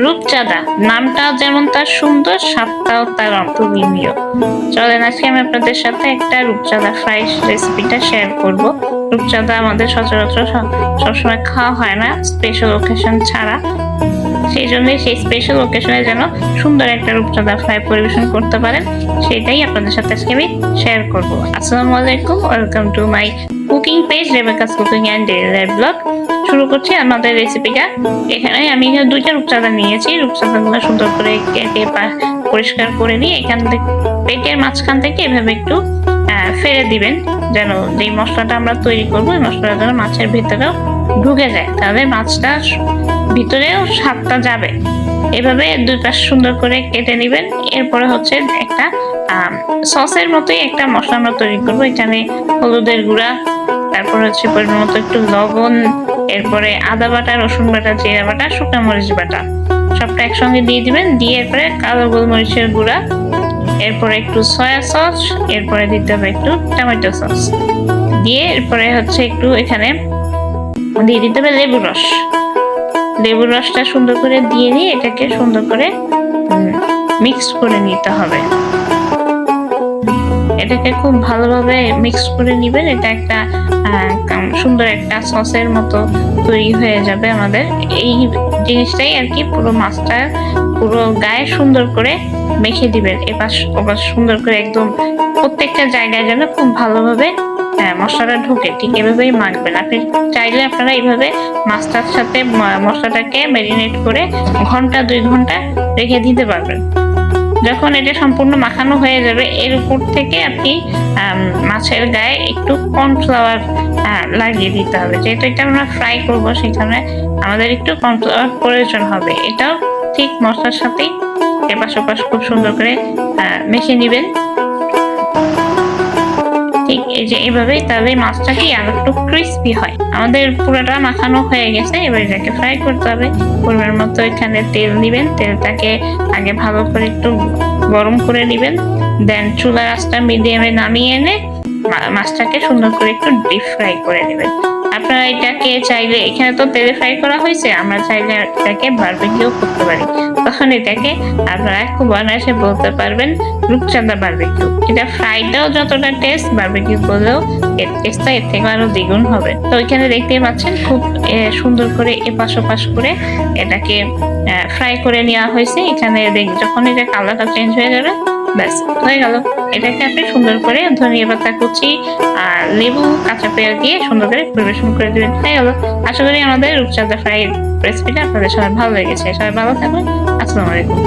রূপচাঁদা নামটা যেমন তার সুন্দর, স্বাদটাও তার অতুলনীয়। চলেন আজকে আমি আপনাদের সাথে একটা রূপচাঁদা ফ্রাই রেসিপিটা শেয়ার করব। রূপচাঁদা আমাদের সচরাচর সবসময় খাওয়া হয় না, স্পেশাল ওকেশন ছাড়া। সেই জন্য সেই স্পেশাল ওকেশনে যেন সুন্দর একটা রূপচাঁদা ফ্রাই পরিবেশন করতে পারেন, সেটাই আপনাদের সাথে আজকে আমি শেয়ার করব। আসসালামু আলাইকুম, welcome to my cooking page Rebecca's cooking and daily life blog. শুরু করছি আমাদের রেসিপিটা। এখানে আমি দুইটা রূপচাঁদা নিয়েছি। রূপচাঁদাগুলো সুন্দর করে কেটে পরিষ্কার করে নিয়ে এখান থেকে পেটের মাঝখান থেকে এভাবে একটু ফেলে দিবেন, যেন যে মশলাটা আমরা তৈরি করবো এই মশলাটা যেন মাছের ভিতরেও ঢুকে যায়, তাহলে মাছটা ভিতরেও স্বাদটা যাবে। এভাবে দুই পাশ সুন্দর করে কেটে নিবেন। এরপরে হচ্ছে একটা সসের মতোই একটা মশলা আমরা তৈরি করবো। এখানে হলুদের গুঁড়া, তারপর হচ্ছে পরিমাণ মতো একটু লবণ, এরপরে আদা বাটা, রসুন বাটা, জিরা বাটা, শুকনো মরিচ বাটা সবটা একসঙ্গে দিয়ে দিবেন। দিয়ে এরপরে কালো গোলমরিচের গুঁড়া, এরপরে একটু সয়া সস, এরপরে দিতে হবে একটু টমেটো সস, দিয়ে এরপরে হচ্ছে একটু এখানে দিয়ে দিতে হবে লেবুর রস। লেবুর রসটা সুন্দর করে দিয়ে নিয়ে এটাকে সুন্দর করে মিক্স করে নিতে হবে। এটাকে খুব ভালোভাবে মিক্স করে নিবেন। এটা একটা সুন্দর একটা সসের মতো তৈরি হয়ে যাবে আমাদের। এই জিনিসটাই আর কি পুরো মাছটা পুরো গায়ে সুন্দর করে মেখে দিবেন, এপাশ ওপাশ সুন্দর করে একদম প্রত্যেকটা জায়গায় যেন খুব ভালোভাবে মশলাটা ঢুকে, ঠিক এভাবেই মাখবেন। আপনি চাইলে আপনারা এইভাবে মাছটার সাথে মশলাটাকে ম্যারিনেট করে ঘন্টা 2 ঘন্টা রেখে দিতে পারবেন। যখন এটা সম্পূর্ণ মাখানো হয়ে যাবে, এর উপর থেকে আপনি মাছের গায়ে একটু কর্নফ্লাওয়ার লাগিয়ে দিতে হবে। যেহেতু এটা আমরা ফ্রাই করবো, সেখানে আমাদের একটু কর্নফ্লাওয়ার প্রয়োজন হবে। এটাও ঠিক মশলার সাথেই এপাশ ওপাশ খুব সুন্দর করে মেখে নিবেন। ঠিক এই যে এইভাবেই, তাহলে মাছটা কি আর একটু ক্রিস্পি হয়। আমাদের পুরোটা মাখানো হয়ে গেছে, এবার এটাকে ফ্রাই করতে হবে। পরিমাণ মতো এখানে তেল নিবেন, তেলটাকে আগে ভালো করে একটু গরম করে নিবেন। দেন চুলার আঁচটা মিডিয়ামে নামিয়ে এনে মাছটাকে সুন্দর করে একটু ডিপ ফ্রাই করে নেবেন। আপনারা এটাকে চাইলে, এখানে তো তেলে ফ্রাই করা হয়েছে, আমরা চাইলে এটাকে বারবিকিউ করতে পারি। তখন এটাকে আপনারা খুব অনায়াসে বলতে পারবেন রূপচাঁদা বারবিকিউ। এটা ফ্রাইটাও যতটা টেস্ট, বারবিকিউ করলেও এর টেস্টটা এর থেকে আরো দ্বিগুণ হবে। তো এখানে দেখতেই পাচ্ছেন খুব সুন্দর করে এপাশ ওপাশ করে এটাকে ফ্রাই করে নেওয়া হয়েছে। এখানে যখন এটা কালারটা চেঞ্জ হয়ে যাবে, ব্যাস হয়ে গেল। এটাকে আপনি সুন্দর করে ধনিয়া পাতা কুচি আর লেবু, কাঁচা পেঁয়াজ দিয়ে সুন্দর করে পরিবেশন করে দিবেন, হয়ে গেল। আশা করি আমাদের রূপচাঁদা ফ্রাই রেসিপিটা আপনাদের সবাই ভালো লেগেছে। সবাই ভালো থাকবেন। আসসালামু আলাইকুম।